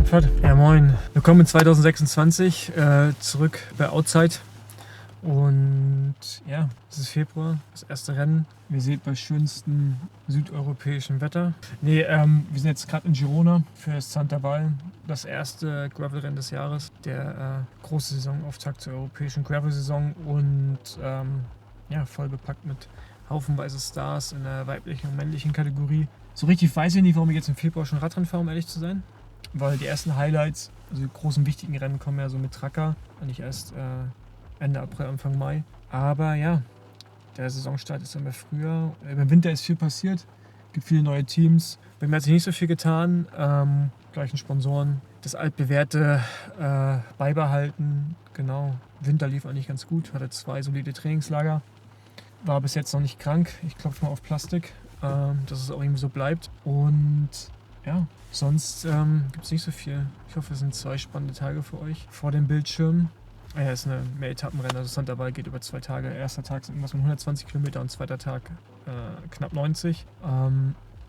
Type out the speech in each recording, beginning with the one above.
Abfahrt? Ja, moin. Willkommen in 2026, zurück bei Outside. Und ja, es ist Februar, das erste Rennen. Wir seht bei schönstem südeuropäischem Wetter. Wir sind jetzt gerade in Girona für Santa Val, das erste Gravel-Rennen des Jahres. Der große Saisonauftakt zur europäischen Gravel-Saison und ja, voll bepackt mit haufenweise Stars in der weiblichen und männlichen Kategorie. So richtig weiß ich nicht, warum ich jetzt im Februar schon Radrennen fahre, um ehrlich zu sein. Weil die ersten Highlights, also die großen wichtigen Rennen, kommen ja so mit Tracker und nicht erst Ende April, Anfang Mai. Aber ja, der Saisonstart ist immer früher. Im Winter ist viel passiert, gibt viele neue Teams. Bei mir hat sich nicht so viel getan. Gleichen Sponsoren. Das altbewährte beibehalten. Genau, Winter lief eigentlich ganz gut. Hatte 2 solide Trainingslager. War bis jetzt noch nicht krank. Ich klopfe mal auf Plastik, dass es auch irgendwie so bleibt. Und ja, sonst gibt es nicht so viel. Ich hoffe, es sind 2 spannende Tage für euch vor dem Bildschirm. Ja, es ist eine Mehretappenrennen, also Santa Val geht über 2 Tage. Erster Tag sind irgendwas mit 120 Kilometer und zweiter Tag knapp 90.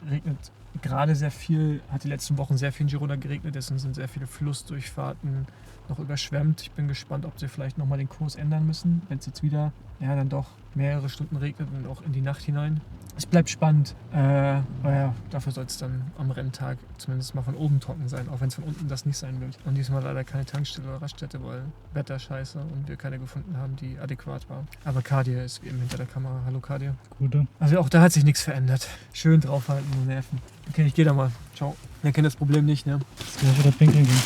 Regnet gerade sehr viel, hat die letzten Wochen sehr viel in Girona geregnet, deswegen sind sehr viele Flussdurchfahrten noch überschwemmt. Ich bin gespannt, ob sie vielleicht nochmal den Kurs ändern müssen, wenn es jetzt wieder dann doch mehrere Stunden regnet und auch in die Nacht hinein. Es bleibt spannend, aber ja, dafür soll es dann am Renntag zumindest mal von oben trocken sein, auch wenn es von unten das nicht sein wird. Und diesmal leider keine Tankstelle oder Raststätte, weil Wetter scheiße und wir keine gefunden haben, die adäquat war. Aber Kadir ist wie immer hinter der Kamera. Hallo Kadir. Gute. Also auch da hat sich nichts verändert. Schön draufhalten und nerven. Okay, ich gehe da mal. Ciao. Ihr kennt das Problem nicht, ne? Jetzt gleich wieder pinkeln gehen.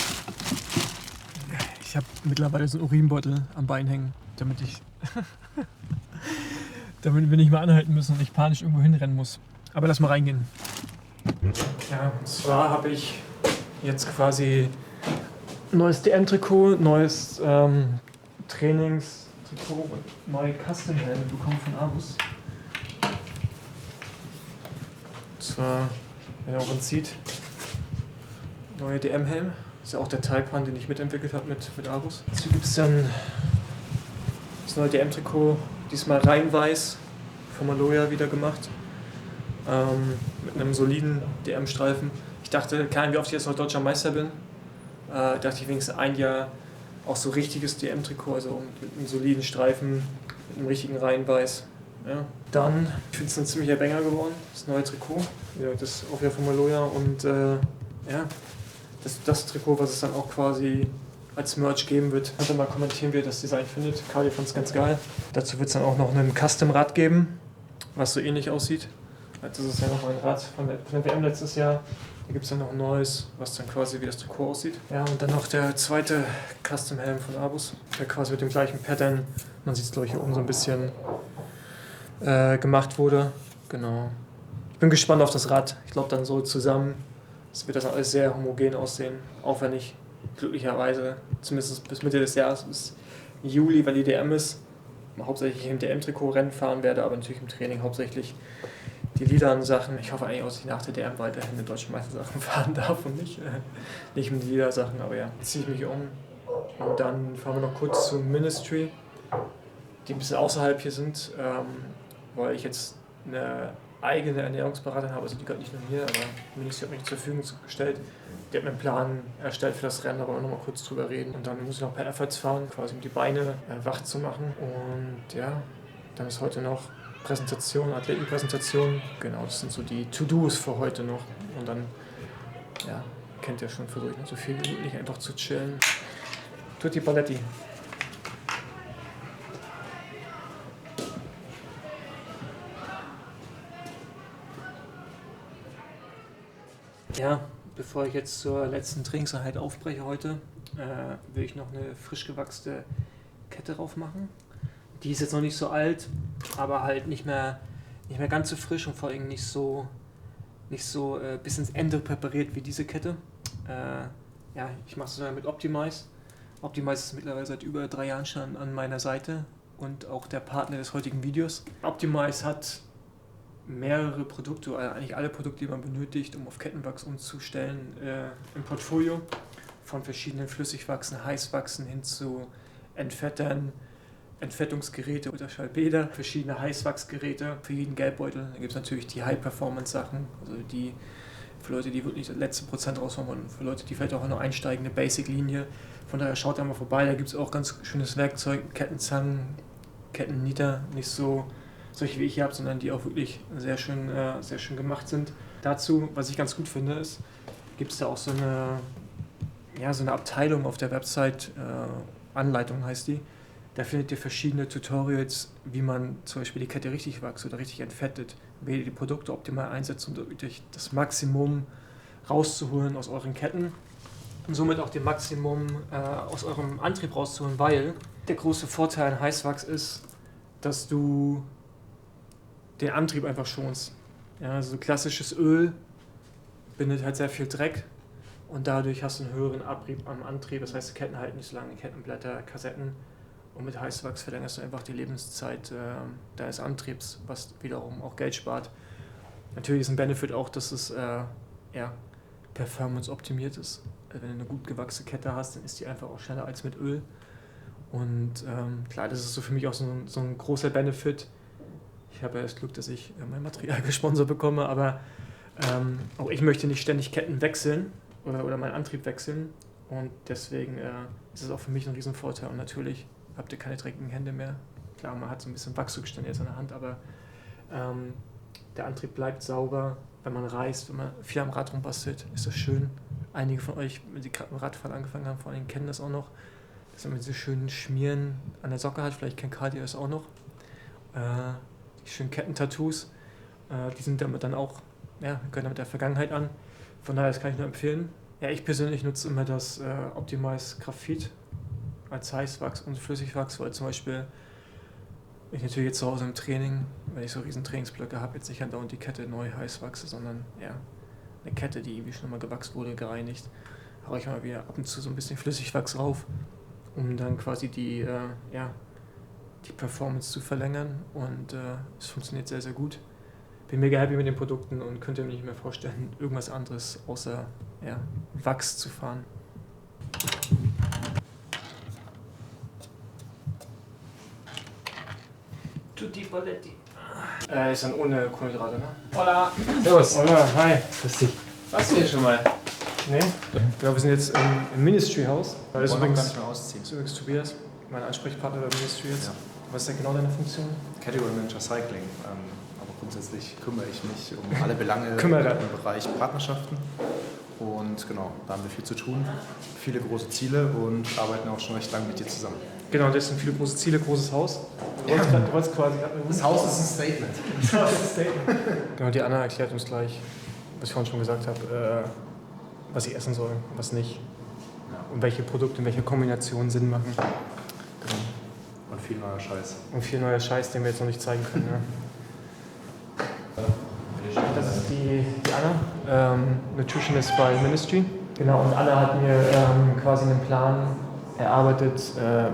Ich habe mittlerweile so einen Urinbeutel am Bein hängen, damit wir nicht mehr anhalten müssen und ich panisch irgendwo hinrennen muss. Aber lass mal reingehen. Ja, und zwar habe ich jetzt quasi neues DM-Trikot, neues Trainingstrikot und neue Custom-Helme bekommen von Abus. Und zwar, wenn ihr auch uns sieht, neue DM-Helm. Das ist ja auch der Taipan, den ich mitentwickelt habe mit Abus. Dazu gibt es dann das neue DM-Trikot, diesmal rein weiß, von Maloja wieder gemacht. Mit einem soliden DM-Streifen. Ich dachte, keine Ahnung, wie oft ich jetzt noch deutscher Meister bin. Dachte ich wenigstens ein Jahr auch so richtiges DM-Trikot, also mit einem soliden Streifen, mit einem richtigen Reihenweiß. Ja. Dann, ich finde es ein ziemlicher Banger geworden, das neue Trikot. Ja, das auch wieder von Maloja und ja, das Trikot, was es dann auch quasi als Merch geben wird. Könnt ihr mal kommentieren, wie ihr das Design findet. Kali fand es ganz geil. Dazu wird es dann auch noch einen Custom-Rad geben, was so ähnlich aussieht. Das ist ja noch ein Rad von der WM letztes Jahr. Da gibt es dann noch ein neues, was dann quasi wie das Trikot aussieht. Ja, und dann noch der zweite Custom-Helm von Abus, der quasi mit dem gleichen Pattern, man sieht es glaube ich hier oben so ein bisschen, gemacht wurde. Genau. Ich bin gespannt auf das Rad. Ich glaube dann so zusammen, es wird das alles sehr homogen aussehen, auch wenn ich glücklicherweise, zumindest bis Mitte des Jahres, bis Juli, wenn die DM ist, hauptsächlich im DM-Trikot Rennen fahren werde, aber natürlich im Training hauptsächlich die Liedern-Sachen. Ich hoffe eigentlich auch, dass ich nach der DM weiterhin in deutschen Meistersachen fahren darf und nicht mit den Lieder-Sachen, aber ja, jetzt ziehe ich mich um und dann fahren wir noch kurz zu Ministry, die ein bisschen außerhalb hier sind, weil ich jetzt eine eigene Ernährungsberaterin habe, also die gehört nicht nur mir, aber Ministry hat mich zur Verfügung gestellt. Die hat mir einen Plan erstellt für das Rennen, da wollen wir noch mal kurz drüber reden. Und dann muss ich noch per Efforts fahren, quasi um die Beine wach zu machen. Und ja, dann ist heute noch Präsentation, Athletenpräsentation. Genau, das sind so die To-Dos für heute noch. Und dann, ja, kennt ihr schon, versuche ich noch so viel wie möglich einfach zu chillen. Tutti Paletti. Ja, bevor ich jetzt zur letzten Trainingseinheit aufbreche heute, will ich noch eine frisch gewachste Kette drauf machen. Die ist jetzt noch nicht so alt, aber halt nicht mehr ganz so frisch und vor allem nicht so bis ins Ende präpariert wie diese Kette. Ja, ich mache es mit Optimize. Optimize ist mittlerweile seit über 3 Jahren schon an meiner Seite und auch der Partner des heutigen Videos. Optimize hat mehrere Produkte, eigentlich alle Produkte, die man benötigt, um auf Kettenwachs umzustellen, im Portfolio. Von verschiedenen Flüssigwachsen, Heißwachsen hin zu Entfettern, Entfettungsgeräte, Ultraschallbäder, verschiedene Heißwachsgeräte für jeden Geldbeutel. Da gibt es natürlich die High-Performance-Sachen, also die für Leute, die wirklich das letzte Prozent raushauen wollen, für Leute, die vielleicht auch noch einsteigen, eine Basic-Linie. Von daher schaut da mal vorbei, da gibt es auch ganz schönes Werkzeug, Kettenzangen, Kettennieter, nicht so solche wie ich hier habe, sondern die auch wirklich sehr schön gemacht sind. Dazu, was ich ganz gut finde, ist, gibt es da auch so eine Abteilung auf der Website, Anleitung heißt die. Da findet ihr verschiedene Tutorials, wie man zum Beispiel die Kette richtig wachst oder richtig entfettet, wie ihr die Produkte optimal einsetzt, um wirklich das Maximum rauszuholen aus euren Ketten und somit auch dem Maximum aus eurem Antrieb rauszuholen, weil der große Vorteil an Heißwachs ist, dass du den Antrieb einfach schonst. Ja, also klassisches Öl bindet halt sehr viel Dreck und dadurch hast du einen höheren Abrieb am Antrieb, das heißt die Ketten halten nicht so lange, Kettenblätter, Kassetten. Und mit Heißwachs verlängerst du einfach die Lebenszeit deines Antriebs, was wiederum auch Geld spart. Natürlich ist ein Benefit auch, dass es performance-optimiert ist. Wenn du eine gut gewachsene Kette hast, dann ist die einfach auch schneller als mit Öl. Und klar, das ist so für mich auch so ein großer Benefit. Ich habe ja das Glück, dass ich mein Material gesponsert bekomme, aber auch ich möchte nicht ständig Ketten wechseln oder meinen Antrieb wechseln. Und deswegen ist es auch für mich ein Riesenvorteil. Und natürlich habt ihr keine dreckigen Hände mehr. Klar, man hat so ein bisschen Wachsrückstände jetzt an der Hand, aber der Antrieb bleibt sauber. Wenn man reist, wenn man viel am Rad rumbastelt, ist das schön. Einige von euch, wenn sie gerade mit dem Radfahren angefangen haben, vor allem kennen das auch noch, dass man diese schönen Schmieren an der Socke hat. Vielleicht kennt Cardia das auch noch. Die schönen Kettentattoos, die sind damit dann auch, gehören mit der Vergangenheit an. Von daher, das kann ich nur empfehlen. Ja, ich persönlich nutze immer das Optimize Graphit als Heißwachs und Flüssigwachs, weil zum Beispiel ich natürlich jetzt zu Hause im Training, wenn ich so riesen Trainingsblöcke habe, jetzt nicht andauernd die Kette neu heiß wachse, sondern eine Kette, die irgendwie schon mal gewachst wurde, gereinigt, haue ich mal wieder ab und zu so ein bisschen Flüssigwachs rauf, um dann quasi die Performance zu verlängern und es funktioniert sehr, sehr gut. Bin mega happy mit den Produkten und könnte mir nicht mehr vorstellen, irgendwas anderes außer Wachs zu fahren. Tutti Paletti. Ist dann ohne Kohlenhydrate, ne? Hola! Servus! Hola, hi! Grüß dich. Warst du hier schon mal? Nee? Ja, wir sind jetzt im Ministry-Haus. Das ist Wollen wir übrigens, gar nicht mehr ausziehen. das ist übrigens Tobias, mein Ansprechpartner beim Ministry jetzt. Ja. Was ist denn genau deine Funktion? Category Manager Cycling. Aber grundsätzlich kümmere ich mich um alle Belange im Bereich Partnerschaften. Und genau, da haben wir viel zu tun, viele große Ziele und arbeiten auch schon recht lange mit dir zusammen. Genau, das sind viele große Ziele, großes Haus. Du wolltest quasi das Haus ist ein Statement. Das ist ein Statement. Genau, die Anna erklärt uns gleich, was ich vorhin schon gesagt habe, was ich essen soll, was nicht. Und welche Produkte in welcher Kombination Sinn machen. Genau. Und viel neuer Scheiß. Und viel neuer Scheiß, den wir jetzt noch nicht zeigen können. Das ist die Anna, Nutritionist bei Ministry. Genau, und Anna hat mir quasi einen Plan erarbeitet,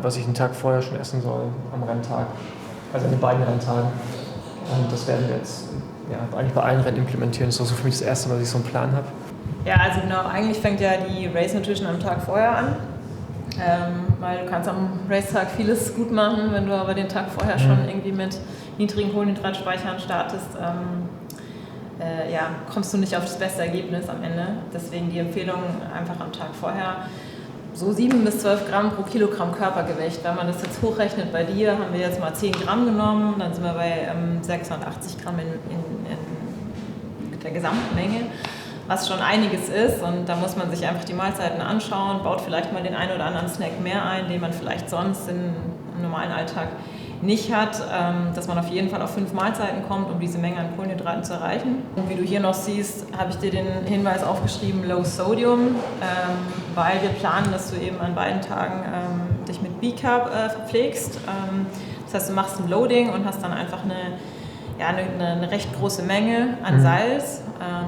was ich einen Tag vorher schon essen soll am Renntag. Also an den beiden Renntagen. Und das werden wir jetzt eigentlich bei allen Rennen implementieren. Das ist auch so für mich das erste Mal, dass ich so einen Plan habe. Ja, also genau, eigentlich fängt ja die Race Nutrition am Tag vorher an. Weil du kannst am Racetag vieles gut machen, wenn du aber den Tag vorher schon irgendwie mit niedrigen Kohlenhydratspeichern startest, kommst du nicht auf das beste Ergebnis am Ende. Deswegen die Empfehlung einfach am Tag vorher so 7 bis 12 Gramm pro Kilogramm Körpergewicht. Wenn man das jetzt hochrechnet, bei dir haben wir jetzt mal 10 Gramm genommen, dann sind wir bei 86 Gramm in der Gesamtmenge, was schon einiges ist. Und da muss man sich einfach die Mahlzeiten anschauen, baut vielleicht mal den einen oder anderen Snack mehr ein, den man vielleicht sonst im normalen Alltag nicht hat, dass man auf jeden Fall auf 5 Mahlzeiten kommt, um diese Menge an Kohlenhydraten zu erreichen. Und wie du hier noch siehst, habe ich dir den Hinweis aufgeschrieben, Low Sodium, weil wir planen, dass du eben an beiden Tagen dich mit B-Carb verpflegst. Das heißt, du machst ein Loading und hast dann einfach eine recht große Menge an Salz.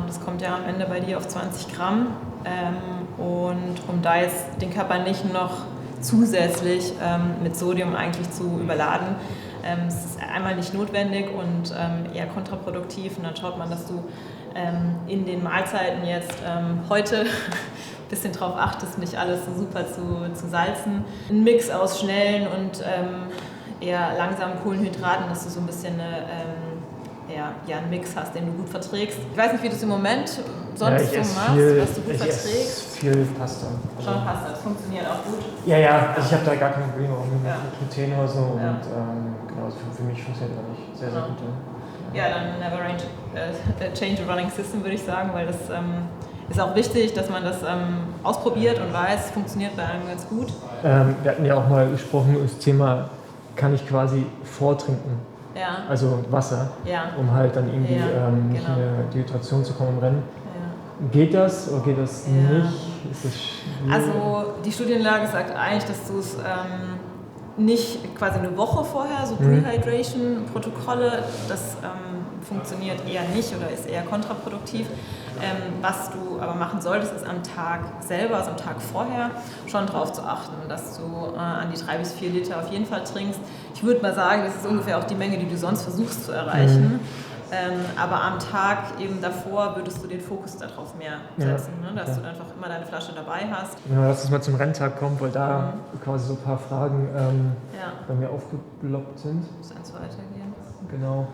Das kommt ja am Ende bei dir auf 20 Gramm. Und um da jetzt den Körper nicht noch zusätzlich mit Sodium eigentlich zu überladen. Es ist einmal nicht notwendig und eher kontraproduktiv. Und dann schaut man, dass du in den Mahlzeiten jetzt heute ein bisschen drauf achtest, nicht alles so super zu salzen. Ein Mix aus schnellen und eher langsamen Kohlenhydraten, dass du so ein bisschen eine eher einen Mix hast, den du gut verträgst. Ich weiß nicht, wie du es im Moment sonst so machst, was du gut verträgst. Viel Pasta. Schon Pasta, das funktioniert auch gut. Ja, also ich habe da gar kein Problem auch mit Gluten oder so. Und genau, also für mich funktioniert das nicht sehr gut. Ja, dann never change a running system, würde ich sagen, weil das ist auch wichtig, dass man das ausprobiert und weiß, es funktioniert bei einem ganz gut. Wir hatten ja auch mal gesprochen, das Thema, kann ich quasi vortrinken? Ja. Also Wasser, um halt dann irgendwie nicht in eine Dehydration zu kommen im Rennen. Ja. Geht das oder geht das nicht? Ist das also die Studienlage sagt eigentlich, dass du es nicht quasi eine Woche vorher, so Prehydration-Protokolle, das funktioniert eher nicht oder ist eher kontraproduktiv. Was du aber machen solltest, ist am Tag selber, also am Tag vorher, schon darauf zu achten, dass du an die 3 bis 4 Liter auf jeden Fall trinkst. Ich würde mal sagen, das ist ungefähr auch die Menge, die du sonst versuchst zu erreichen. Aber am Tag eben davor würdest du den Fokus darauf mehr setzen, dass du einfach immer deine Flasche dabei hast. Ja, lass uns mal zum Renntag kommen, weil da quasi so ein paar Fragen bei mir aufgeploppt sind. Muss eins weitergehen. Genau.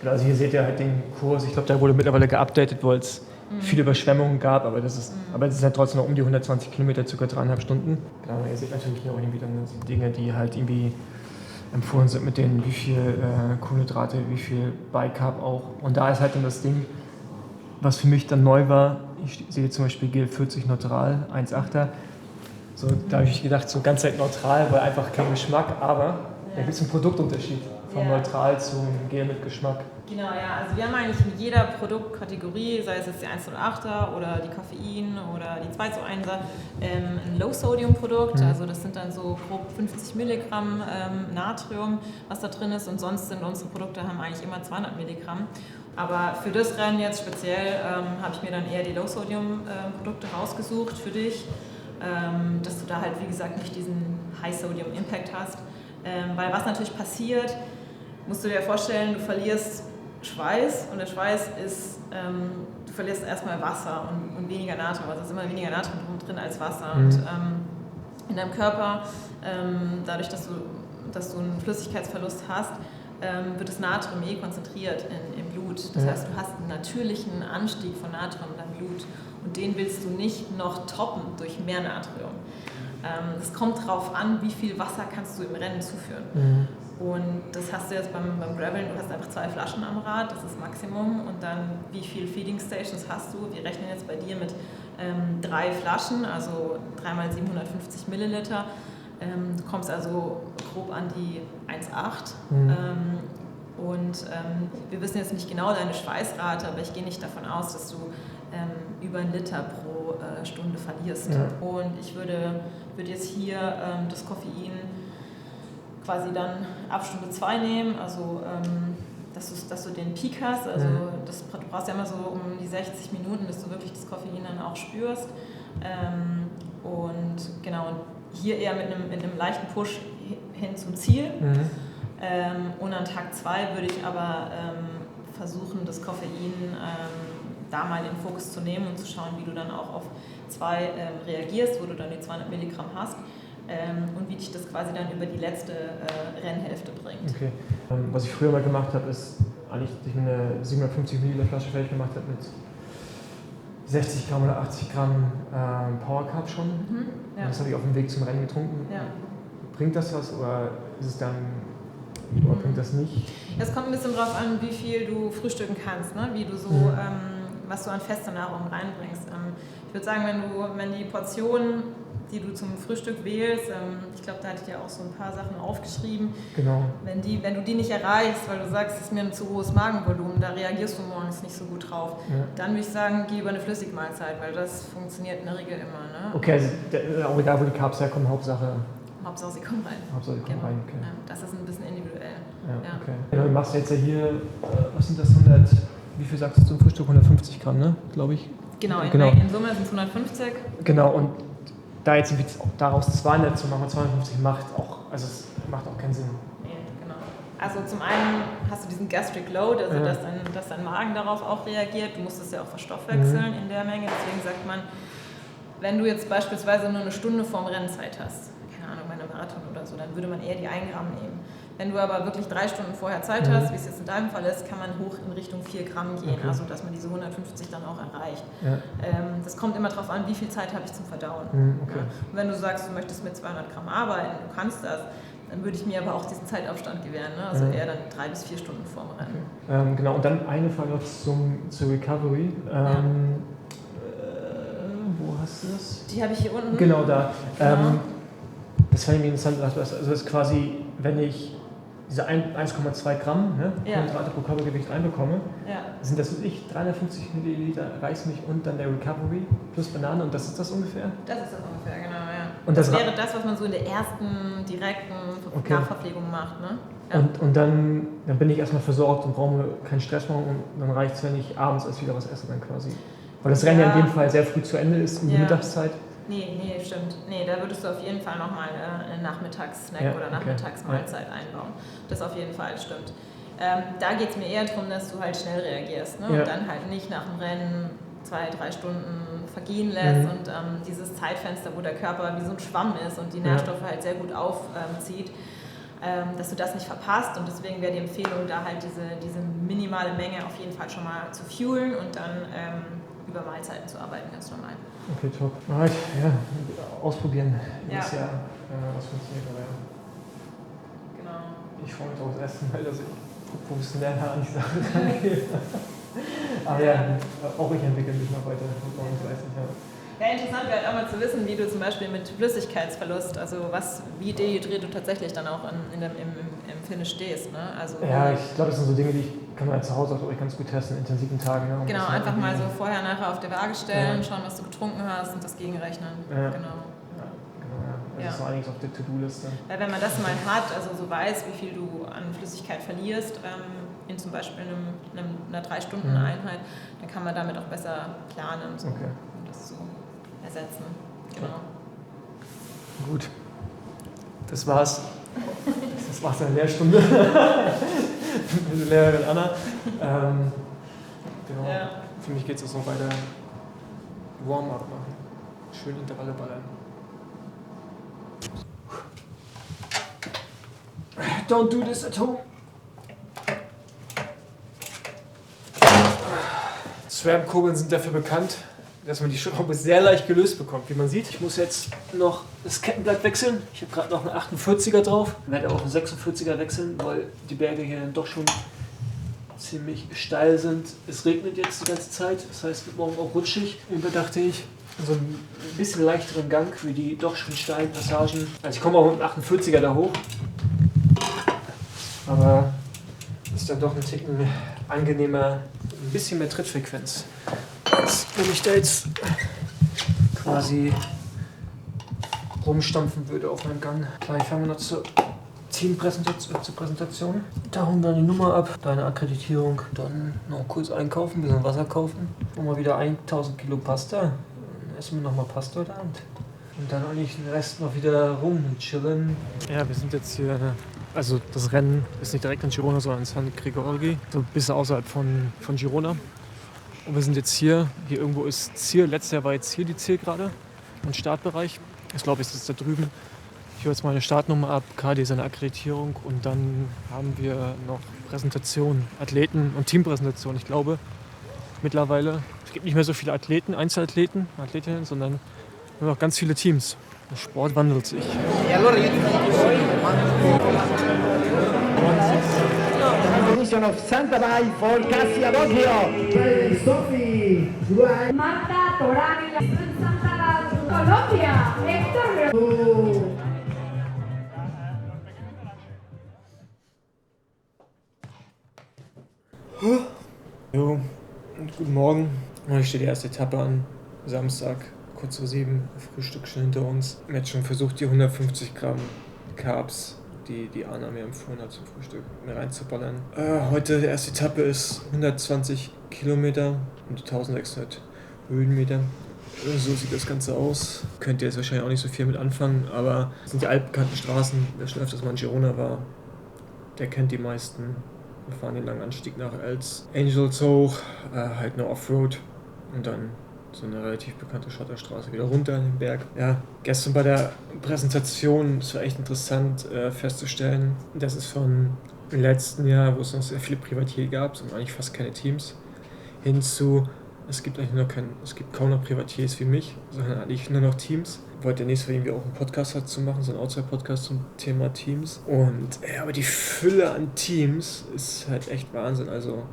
Also hier seht ihr halt den Kurs, ich glaube, der wurde mittlerweile geupdatet, weil es viele Überschwemmungen gab, aber das ist ja trotzdem noch um die 120 Kilometer, ca. 3,5 Stunden. Genau, ihr seht natürlich hier auch irgendwie dann die Dinge, die halt irgendwie empfohlen sind mit denen, wie viel Kohlenhydrate, wie viel Bicarb auch. Und da ist halt dann das Ding, was für mich dann neu war, ich sehe zum Beispiel G40 neutral, 1,8er. So, da habe ich gedacht, so ganz halt neutral, weil einfach kein Geschmack, aber da gibt es einen Produktunterschied von neutral zu Gel mit Geschmack. Genau, ja, also wir haben eigentlich mit jeder Produktkategorie, sei es jetzt die 108er oder die Koffein oder die 2:1er, ein Low-Sodium-Produkt, also das sind dann so grob 50 Milligramm Natrium, was da drin ist, und sonst sind unsere Produkte haben eigentlich immer 200 Milligramm. Aber für das Rennen jetzt speziell habe ich mir dann eher die Low-Sodium-Produkte rausgesucht für dich, dass du da halt, wie gesagt, nicht diesen High-Sodium-Impact hast. Weil was natürlich passiert, musst du dir vorstellen, du verlierst Schweiß, und der Schweiß ist, du verlierst erstmal Wasser und weniger Natrium, also es ist immer weniger Natrium drin als Wasser. Und in deinem Körper, dadurch, dass du einen Flüssigkeitsverlust hast, wird das Natrium konzentriert im Blut. Das heißt, du hast einen natürlichen Anstieg von Natrium in deinem Blut, und den willst du nicht noch toppen durch mehr Natrium. Es kommt darauf an, wie viel Wasser kannst du im Rennen zuführen. Und das hast du jetzt beim Graveln, du hast einfach 2 Flaschen am Rad, das ist Maximum. Und dann, wie viele Feeding Stations hast du? Wir rechnen jetzt bei dir mit 3 Flaschen, also 3 mal 750 Milliliter. Du kommst also grob an die 1,8. Wir wissen jetzt nicht genau deine Schweißrate, aber ich gehe nicht davon aus, dass du über 1 Liter pro Stunde verlierst. Und ich würde jetzt hier das Koffein quasi dann ab Stunde 2 nehmen, also dass du den Peak hast, also du brauchst ja immer so um die 60 Minuten, bis du wirklich das Koffein dann auch spürst. Und genau, hier eher mit einem leichten Push hin zum Ziel. Und an Tag 2 würde ich aber versuchen, das Koffein da mal in den Fokus zu nehmen und zu schauen, wie du dann auch auf 2 reagierst, wo du dann die 200 Milligramm hast. Und wie dich das quasi dann über die letzte Rennhälfte bringt. Okay. Was ich früher mal gemacht habe, ist eigentlich, dass ich mir eine 750 Milliliter Flasche fertig gemacht habe mit 60 Gramm oder 80 Gramm Power Carb schon. Und das habe ich auf dem Weg zum Rennen getrunken. Bringt das was oder ist es dann, oder bringt das nicht? Es kommt ein bisschen drauf an, wie viel du frühstücken kannst, ne? Wie du so, was du an fester Nahrung reinbringst. Ich würde sagen, wenn die Portionen, die du zum Frühstück wählst, ich glaube, da hatte ich ja auch so ein paar Sachen aufgeschrieben. Genau. Wenn du die nicht erreichst, weil du sagst, es ist mir ein zu hohes Magenvolumen, da reagierst du morgens nicht so gut drauf, dann würde ich sagen, geh über eine Flüssigmahlzeit, weil das funktioniert in der Regel immer. Ne? Okay, also auch egal, wo die Carbs herkommen, Hauptsache sie kommen rein. Hauptsache sie kommen rein, okay. Ja, das ist ein bisschen individuell. Ja. Okay. Genau, du machst jetzt ja hier, was sind das, 100, wie viel sagst du zum Frühstück? 150 Gramm, ne? Glaube ich. Genau, in Summe sind es 150. Genau, und da jetzt daraus 200 zu machen, 250 macht auch keinen Sinn. Nee, genau. Also zum einen hast du diesen Gastric Load, also dass dein Magen darauf auch reagiert. Du musst es ja auch verstoffwechseln in der Menge. Deswegen sagt man, wenn du jetzt beispielsweise nur eine Stunde vorm Rennzeit hast, keine Ahnung, bei einem Marathon oder so, dann würde man eher die 1 Gramm nehmen. Wenn du aber wirklich 3 Stunden vorher Zeit hast, wie es jetzt in deinem Fall ist, kann man hoch in Richtung 4 Gramm gehen, also dass man diese 150 dann auch erreicht. Ja. Das kommt immer darauf an, wie viel Zeit habe ich zum Verdauen. Okay. Ja. Und wenn du sagst, du möchtest mit 200 Gramm arbeiten, du kannst das, dann würde ich mir aber auch diesen Zeitabstand gewähren, ne? Also eher dann 3 bis 4 Stunden vorm Rennen. Okay. Genau, und dann eine Frage noch zur Recovery. Wo hast du das? Die habe ich hier unten. Genau da. Genau. Das fand ich mir interessant. Also das ist quasi, wenn ich diese 1,2 Gramm Kohlenhydrate pro Körpergewicht reinbekomme, sind das 350 Milliliter Reismilch und dann der Recovery plus Banane und das ist das ungefähr? Das ist das ungefähr, genau, ja. Und das wäre das, was man so in der ersten direkten Nachverpflegung macht, ne? Ja. Und dann bin ich erstmal versorgt und brauche keinen Stress machen und dann reicht es, wenn ich abends erst wieder was esse dann quasi. Weil das Rennen ja in dem Fall sehr früh zu Ende ist, in der Mittagszeit. Nee, stimmt. Nee, da würdest du auf jeden Fall nochmal einen Nachmittagssnack oder Nachmittagsmahlzeit einbauen. Das auf jeden Fall stimmt. Da geht es mir eher darum, dass du halt schnell reagierst, ne? Und dann halt nicht nach dem Rennen 2-3 Stunden vergehen lässt und dieses Zeitfenster, wo der Körper wie so ein Schwamm ist und die Nährstoffe halt sehr gut aufzieht, dass du das nicht verpasst. Und deswegen wäre die Empfehlung, da halt diese minimale Menge auf jeden Fall schon mal zu fuelen und dann über Mahlzeiten zu arbeiten, ganz normal. Okay, top. Alright, ausprobieren. Das Jahr, was funktioniert, aber Genau. Ich freue mich aufs erste Mal, dass ich professioneller an die Sache rangehe. Aber auch ich entwickle mich noch weiter. Ja, interessant wäre halt auch mal zu wissen, wie du zum Beispiel mit Flüssigkeitsverlust, also wie dehydriert du tatsächlich dann auch im Finish stehst. Ne? Also, ich glaube, das sind so Dinge, kann man zu Hause auch ganz gut testen in intensiven Tagen. Ne? Genau, einfach mal so vorher, nachher auf die Waage stellen, schauen, was du getrunken hast und das gegenrechnen. Ja. Genau. Das ist so einiges auf der To-Do-Liste. Weil wenn man das mal hat, also so weiß, wie viel du an Flüssigkeit verlierst, in zum Beispiel einer 3-Stunden-Einheit, dann kann man damit auch besser planen, um das zu ersetzen. Genau. Gut. Das war's. Das war's in der Lehrstunde. Mit der Lehrerin Anna. Genau. Ja. Für mich geht es jetzt noch weiter Warm-up machen. Schön Intervalle ballern. Don't do this at home. SRAM-Kurbeln sind dafür bekannt, dass man die Schraube sehr leicht gelöst bekommt. Wie man sieht, ich muss jetzt noch das Kettenblatt wechseln. Ich habe gerade noch einen 48er drauf. Ich werde auch einen 46er wechseln, weil die Berge hier dann doch schon ziemlich steil sind. Es regnet jetzt die ganze Zeit, das heißt, es wird morgen auch rutschig. Überdachte ich so einen bisschen leichteren Gang wie die doch schon steilen Passagen. Also ich komme auch mit einem 48er da hoch. Aber es ist dann doch ein Ticken angenehmer, ein bisschen mehr Trittfrequenz. Als wenn ich da jetzt quasi rumstampfen würde auf meinem Gang. Gleich fangen wir noch zur Präsentation. Da holen wir die Nummer ab, deine Akkreditierung. Dann noch kurz einkaufen, ein bisschen Wasser kaufen. Und mal wieder 1000 Kilo Pasta. Dann essen wir nochmal Pasta heute Abend. Und dann eigentlich den Rest noch wieder chillen. Ja, wir sind jetzt hier. Also das Rennen ist nicht direkt in Girona, sondern in San Gregorgi, so ein bisschen außerhalb von Girona. Und wir sind jetzt hier irgendwo ist Ziel, letztes Jahr war jetzt hier die Zielgerade und Startbereich. Ich glaube, es ist da drüben. Ich hole jetzt meine Startnummer ab, KD seine Akkreditierung und dann haben wir noch Präsentationen, Athleten und Teampräsentationen. Ich glaube mittlerweile, es gibt nicht mehr so viele Athleten, Einzelathleten, Athletinnen, sondern nur noch ganz viele Teams. Der Sport wandelt sich. Position of Santa Bay for Cassia Bocchio. Sophie. Marta Torani, Santa Colombia. Héctor. Jo, guten Morgen. Heute steht die erste Etappe an. Samstag, kurz vor 7, Frühstück schon hinter uns. Ich habe jetzt schon versucht, die 150 Gramm Carbs, die Anna mir empfohlen hat zum Frühstück, mir reinzuballern. Heute die erste Etappe ist 120 Kilometer und 1600 Höhenmeter. So sieht das Ganze aus. Könnt ihr jetzt wahrscheinlich auch nicht so viel mit anfangen, aber das sind die altbekannten Straßen. Wer schon öfters mal in Girona war, der kennt die meisten. Wir fahren den langen Anstieg nach Els Angels hoch, halt eine Offroad und dann so eine relativ bekannte Schotterstraße, wieder runter in den Berg. Ja, gestern bei der Präsentation, es war echt interessant festzustellen, dass es von im letzten Jahr, wo es noch sehr viele Privatier gab und eigentlich fast keine Teams, hinzu, es gibt kaum noch Privatiers wie mich, sondern eigentlich nur noch Teams. Ich wollte demnächst irgendwie auch einen Podcast dazu machen, so einen Outside-Podcast zum Thema Teams. Und aber die Fülle an Teams ist halt echt Wahnsinn. Also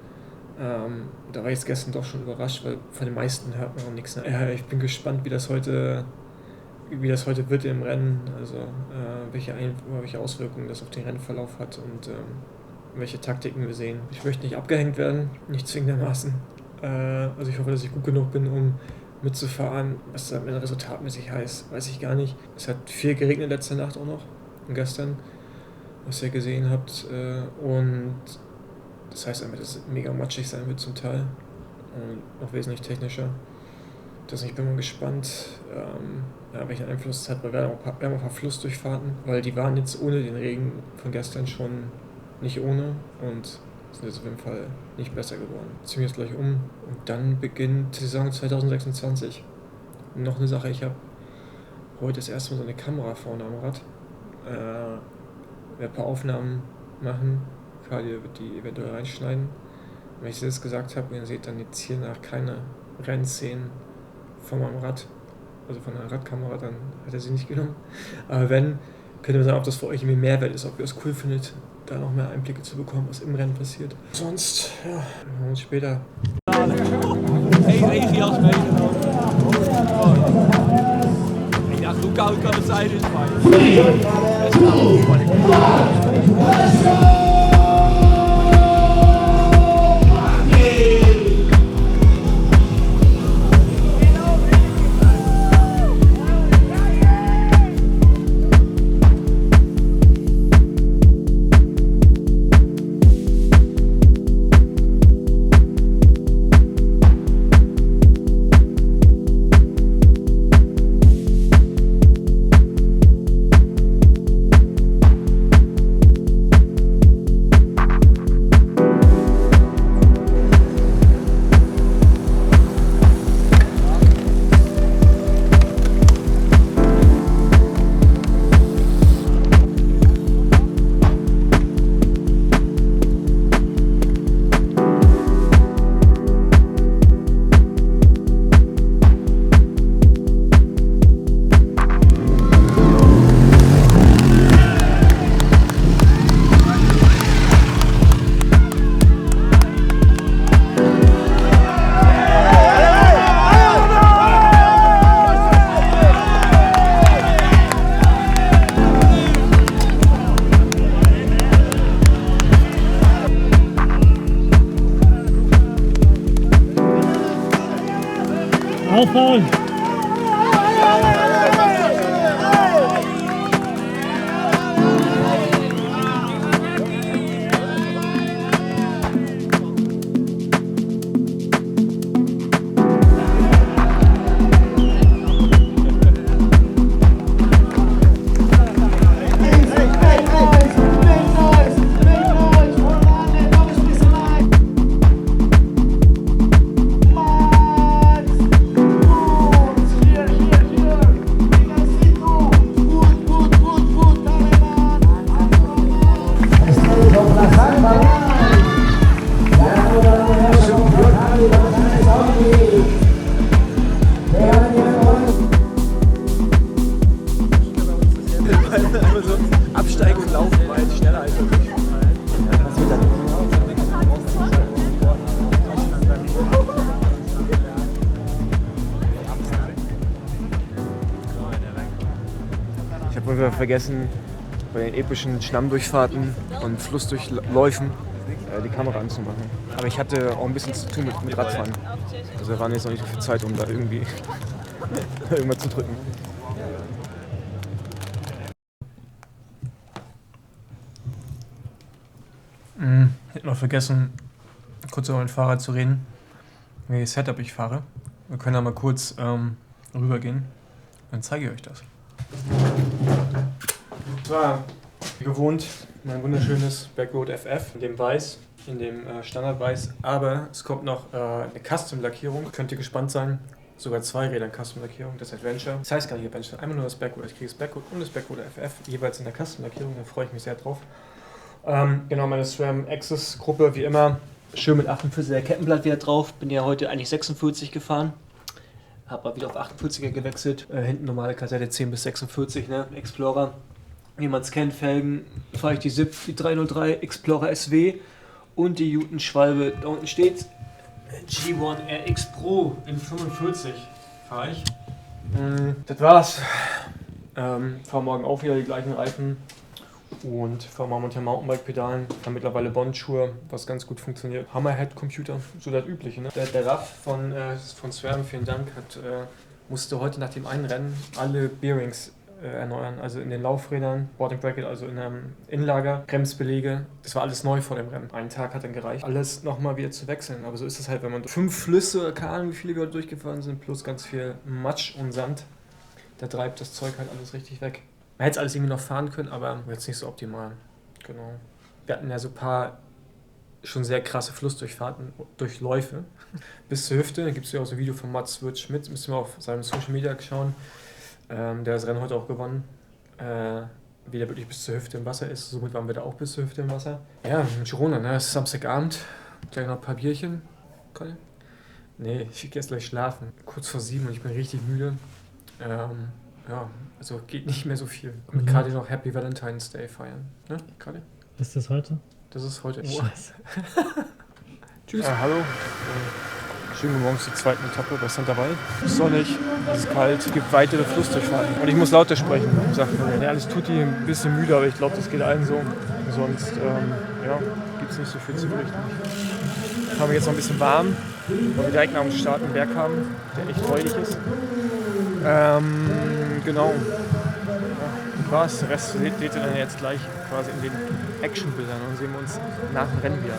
da war ich jetzt gestern doch schon überrascht, weil von den meisten hört man auch nichts. Ich bin gespannt, wie das heute wird im Rennen, also welche Auswirkungen das auf den Rennverlauf hat und welche Taktiken wir sehen. Ich möchte nicht abgehängt werden, nicht zwingendermaßen. Also ich hoffe, dass ich gut genug bin, um mitzufahren. Was das resultatmäßig heißt, weiß ich gar nicht. Es hat viel geregnet letzte Nacht auch noch und gestern, was ihr gesehen habt. Und das heißt einfach, dass es mega matschig sein wird zum Teil und noch wesentlich technischer. Ich bin mal gespannt, welchen Einfluss es hat, weil wir haben auch ein paar Flussdurchfahrten, weil die waren jetzt ohne den Regen von gestern schon nicht ohne und sind jetzt auf jeden Fall nicht besser geworden. Ziehen wir jetzt gleich um und dann beginnt die Saison 2026. Und noch eine Sache, ich habe heute das erste Mal so eine Kamera vorne am Rad. Werde ein paar Aufnahmen machen, Kali wird die eventuell reinschneiden. Wenn ich das gesagt habe, ihr seht dann jetzt hier nach keine Rennszenen von meinem Rad, also von einer Radkamera, dann hat er sie nicht genommen. Aber wenn, könnt ihr sagen, ob das für euch irgendwie Mehrwert ist, ob ihr es cool findet, da noch mehr Einblicke zu bekommen, was im Rennen passiert. Sonst, ja, wir hören uns später. Geen regenjas meegenomen. Ik dacht, hoe koud kan het zijn in Spanje? Aufbauen! Absteigen und laufen, weil es schneller als möglich. Ich habe wohl vergessen, bei den epischen Schlammdurchfahrten und Flussdurchläufen die Kamera anzumachen. Aber ich hatte auch ein bisschen zu tun mit Radfahren. Also da war jetzt noch nicht so viel Zeit, um da irgendwie irgendwas zu drücken. Ich hätte noch vergessen, kurz über mein Fahrrad zu reden, welches Setup ich fahre. Wir können da mal kurz rübergehen, dann zeige ich euch das. Das war wie gewohnt mein wunderschönes Backroad FF in dem Weiß, in dem Standardweiß, aber es kommt noch eine Custom-Lackierung. Könnt ihr gespannt sein, sogar 2 Räder Custom-Lackierung, das Adventure. Das heißt gar nicht Adventure, einmal nur das Backwood. Ich kriege das Backwood und das Backwood FF, jeweils in der Custom-Lackierung, da freue ich mich sehr drauf. Genau, meine SRAM Access-Gruppe, wie immer, schön mit 48er Kettenblatt wieder drauf. Bin ja heute eigentlich 46 gefahren. Habe mal wieder auf 48er gewechselt. Hinten normale Kassette 10 bis 46, ne? Explorer. Wie man es kennt, Felgen, fahre ich die SIP, die 303 Explorer SW und die Newton Schwalbe. Da unten steht G1 RX Pro in 45 fahre ich. Das war's. Fahre morgen auch wieder die gleichen Reifen und fahre mal mit dem Mountainbike-Pedalen. Habe mittlerweile Bond-Schuhe, was ganz gut funktioniert. Hammerhead-Computer, so das Übliche. Ne? Der Raff von SRAM, vielen Dank, musste heute nach dem einen Rennen alle Bearings erneuern, also in den Laufrädern, Boarding Bracket, also in einem Innenlager, Bremsbeläge, das war alles neu vor dem Rennen. Einen Tag hat dann gereicht, alles nochmal wieder zu wechseln, aber so ist es halt, wenn man 5 Flüsse, keine Ahnung, wie viele wir heute durchgefahren sind, plus ganz viel Matsch und Sand, da treibt das Zeug halt alles richtig weg. Man hätte es alles irgendwie noch fahren können, aber jetzt nicht so optimal. Genau. Wir hatten ja so ein paar schon sehr krasse Flussdurchfahrten, Durchläufe, bis zur Hüfte. Da gibt es ja auch so ein Video von Mats Wirth-Schmidt, müssen wir auf seinem Social Media schauen. Der hat das Rennen heute auch gewonnen, wie der wirklich bis zur Hüfte im Wasser ist. Somit waren wir da auch bis zur Hüfte im Wasser. Ja, in Girona, ne? Es ist Samstagabend, gleich noch ein paar Bierchen. Conny? Nee, ich gehe jetzt gleich schlafen. Kurz vor 7 und ich bin richtig müde. Ja, also geht nicht mehr so viel. Mit Kadi noch Happy Valentine's Day feiern. Ne, Kadi? Ist das heute? Das ist heute. Scheiße. Tschüss. Hallo. Schönen guten Morgen zur zweiten Etappe bei Santa Val. Es ist sonnig, es ist kalt, es gibt weitere Flussdurchfahrten. Und ich muss lauter sprechen. Ja, alles tut die ein bisschen müde, aber ich glaube, das geht allen so. Sonst gibt es nicht so viel zu berichten. Ich habe jetzt noch ein bisschen warm, weil wir direkt nach dem Start einen Berg haben, der echt räudig ist. Genau. Ja, war's. Der Rest seht ihr dann jetzt gleich quasi in den Actionbildern und sehen wir uns nach dem Rennen wieder.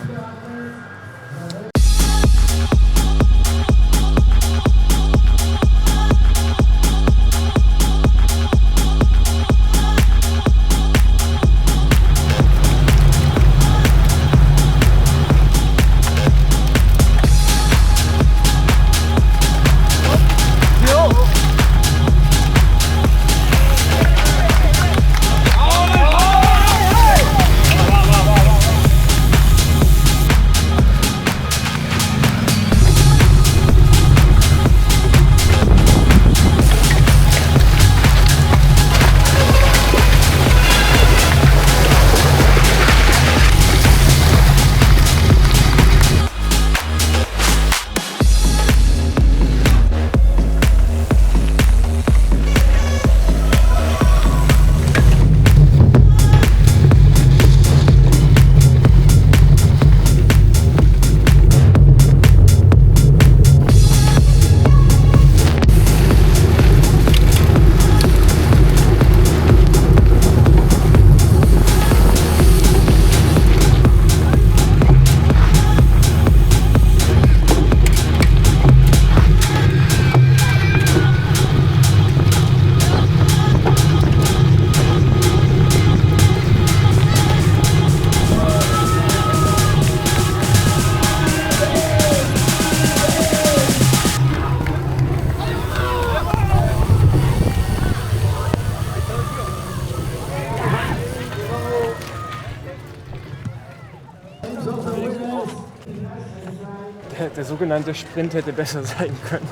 Der sogenannte Sprint hätte besser sein können.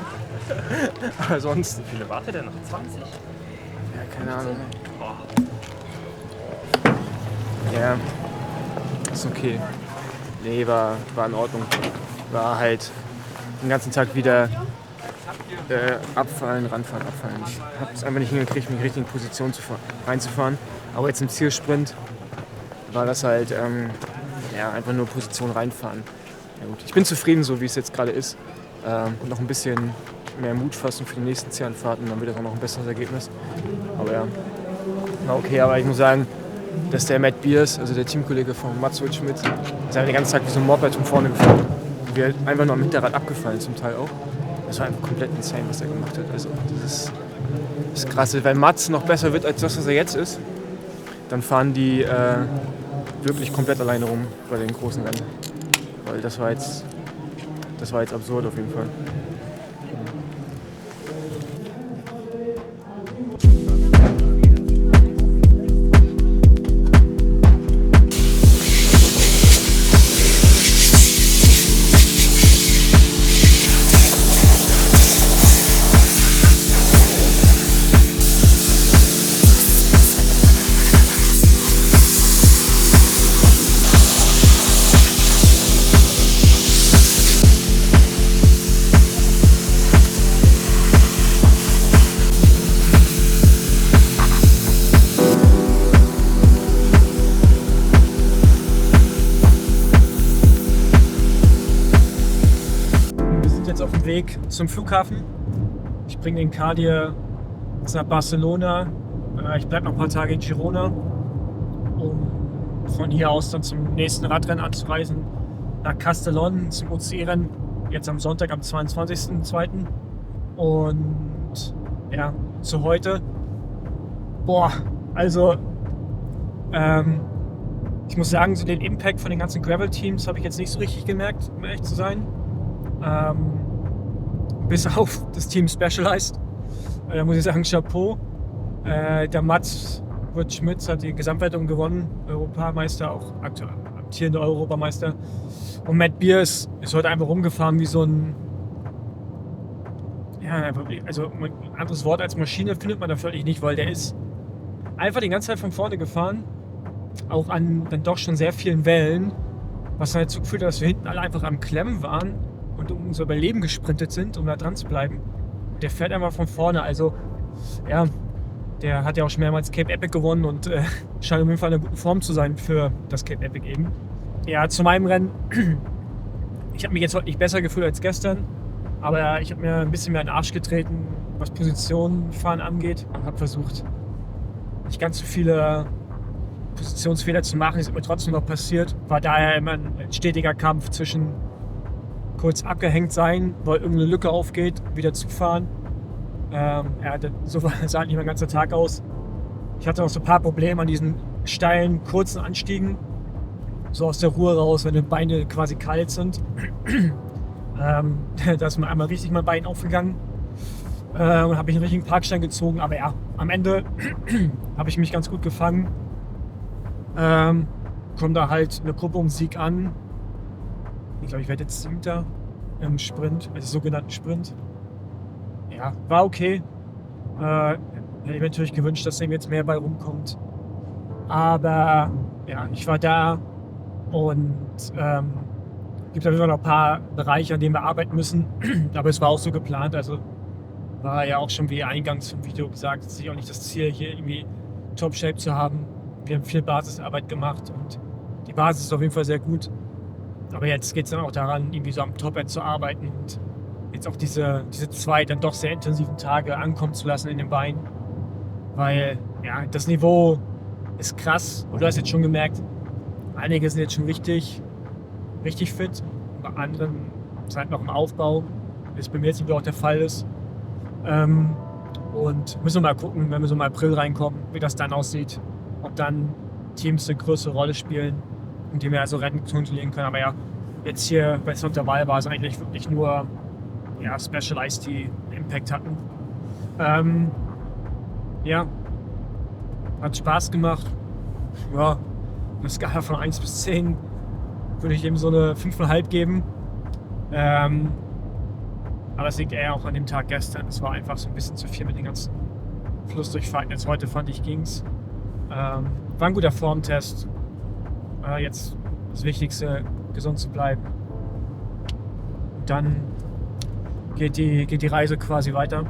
Aber sonst... Wie viele wartet der noch? 20? Ja, keine Ahnung. Ja, ist okay. Nee, war in Ordnung. War halt den ganzen Tag wieder abfallen, ranfahren, abfallen. Ich habe es einfach nicht hingekriegt, mich in die richtige Position reinzufahren. Aber jetzt im Zielsprint war das halt einfach nur Position reinfahren. Ja gut, ich bin zufrieden, so wie es jetzt gerade ist. Und noch ein bisschen mehr Mut fassen für die nächsten 10 Fahrten, dann wird das auch noch ein besseres Ergebnis. Aber ja, na okay, aber ich muss sagen, dass der Matt Beers, also der Teamkollege von Mats Wirth-Schmidt, ist einfach den ganzen Tag wie so ein Moped von vorne gefahren. Und wir einfach nur am Hinterrad abgefallen zum Teil auch. Das war einfach komplett insane, was er gemacht hat. Also das ist krass. Wenn Mats noch besser wird als das, was er jetzt ist, dann fahren die wirklich komplett alleine rum bei den großen Rennen. Weil das war jetzt absurd auf jeden Fall. Weg zum Flughafen. Ich bringe den Kadir nach Barcelona. Ich bleibe noch ein paar Tage in Girona, um von hier aus dann zum nächsten Radrennen anzureisen. Nach Castellón zum UCI-Rennen. Jetzt am Sonntag, am 22.02. Und ja, zu heute. Boah, also ich muss sagen, so den Impact von den ganzen Gravel-Teams habe ich jetzt nicht so richtig gemerkt, um ehrlich zu sein. Bis auf das Team Specialized. Da muss ich sagen, Chapeau. Der Mats Schmitz hat die Gesamtwertung gewonnen, Europameister, auch aktuell amtierender Europameister. Und Matt Beers ist heute einfach rumgefahren wie so ein, ja, also ein anderes Wort als Maschine findet man da völlig nicht, weil der ist einfach die ganze Zeit von vorne gefahren, auch an dann doch schon sehr vielen Wellen, was dann dazu geführt hat, dass wir hinten alle einfach am Klemmen waren und um unser Überleben gesprintet sind, um da dran zu bleiben. Der fährt einfach von vorne, also ja, der hat ja auch schon mehrmals Cape Epic gewonnen und scheint auf jeden Fall in einer guten Form zu sein für das Cape Epic eben. Ja, zu meinem Rennen, ich habe mich jetzt heute nicht besser gefühlt als gestern, aber ich habe mir ein bisschen mehr in den Arsch getreten, was Positionenfahren angeht, und habe versucht, nicht ganz so viele Positionsfehler zu machen. Ist mir trotzdem noch passiert. War daher immer ein stetiger Kampf zwischen kurz abgehängt sein, weil irgendeine Lücke aufgeht, wieder zufahren. So sah nicht mein ganzer Tag aus. Ich hatte auch so ein paar Probleme an diesen steilen, kurzen Anstiegen. So aus der Ruhe raus, wenn die Beine quasi kalt sind. Da ist mir einmal richtig mein Bein aufgegangen. Und habe ich einen richtigen Parkstein gezogen. Aber ja, am Ende habe ich mich ganz gut gefangen. Kommt da halt eine Gruppe um Sieg an. Ich glaube, ich werde jetzt 7. im Sprint, also sogenannten Sprint. Ja, war okay. Hätte ich mir natürlich gewünscht, dass jetzt mehr bei rumkommt. Aber ja, ich war da und gibt auf jeden Fall noch ein paar Bereiche, an denen wir arbeiten müssen. Aber es war auch so geplant. Also war ja auch schon wie eingangs vom Video gesagt, es ist auch nicht das Ziel, hier irgendwie Top-Shape zu haben. Wir haben viel Basisarbeit gemacht und die Basis ist auf jeden Fall sehr gut. Aber jetzt geht es dann auch daran, irgendwie so am Top-End zu arbeiten und jetzt auch diese 2 dann doch sehr intensiven Tage ankommen zu lassen in den Beinen. Weil ja, das Niveau ist krass. Und du hast jetzt schon gemerkt, einige sind jetzt schon richtig fit. Bei anderen ist halt noch im Aufbau, wie es bei mir jetzt auch der Fall ist. Und müssen wir mal gucken, wenn wir so im April reinkommen, wie das dann aussieht. Ob dann Teams eine größere Rolle spielen, indem wir also Rennen kontrollieren können. Aber ja, jetzt hier bei der Wahl war es eigentlich wirklich nur Specialized, die Impact hatten. Ja, hat Spaß gemacht. Ja, eine Skala von 1 bis 10 würde ich eben so eine 5,5 geben. Aber es liegt eher auch an dem Tag gestern. Es war einfach so ein bisschen zu viel mit den ganzen Flussdurchfahrten. Jetzt heute fand ich, ging's. War ein guter Formtest. Jetzt das Wichtigste, gesund zu bleiben. Und dann geht die Reise quasi weiter.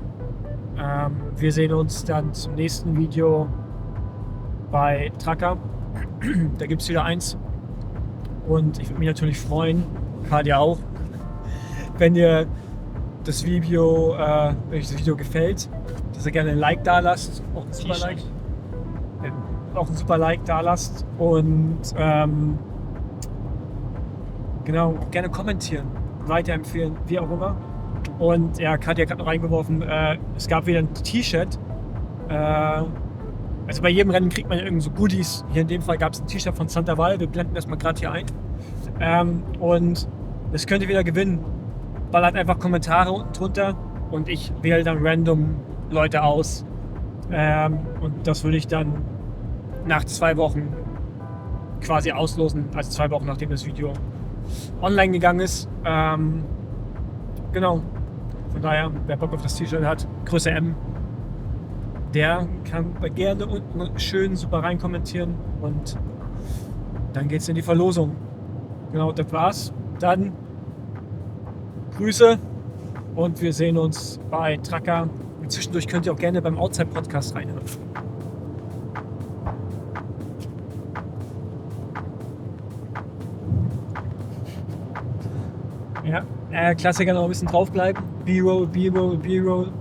Wir sehen uns dann zum nächsten Video bei Tracker. Da gibt es wieder eins. Und ich würde mich natürlich freuen, Kadir auch, wenn dir das Video, wenn euch das Video gefällt, dass ihr gerne ein Like da lasst, auch ein super Like da lasst und genau, gerne kommentieren, weiterempfehlen, wie auch immer. Und ja, Katja hat noch reingeworfen, es gab wieder ein T-Shirt. Also bei jedem Rennen kriegt man ja irgendwie so Goodies. Hier in dem Fall gab es ein T-Shirt von Santaval, wir blenden das mal gerade hier ein. Und das könnt ihr wieder gewinnen. Ballert einfach Kommentare unten drunter und ich wähle dann random Leute aus. Und das würde ich dann nach 2 Wochen quasi auslosen, also 2 Wochen nachdem das Video online gegangen ist. Genau. Von daher, wer Bock auf das T-Shirt hat, Größe M, der kann gerne unten schön super rein kommentieren und dann geht's in die Verlosung. Genau, das war's. Dann Grüße und wir sehen uns bei Tracker. Und zwischendurch könnt ihr auch gerne beim Outside Podcast reinhören. Ja. Klassiker noch ein bisschen draufbleiben. B-Roll, B-Roll, B-Roll.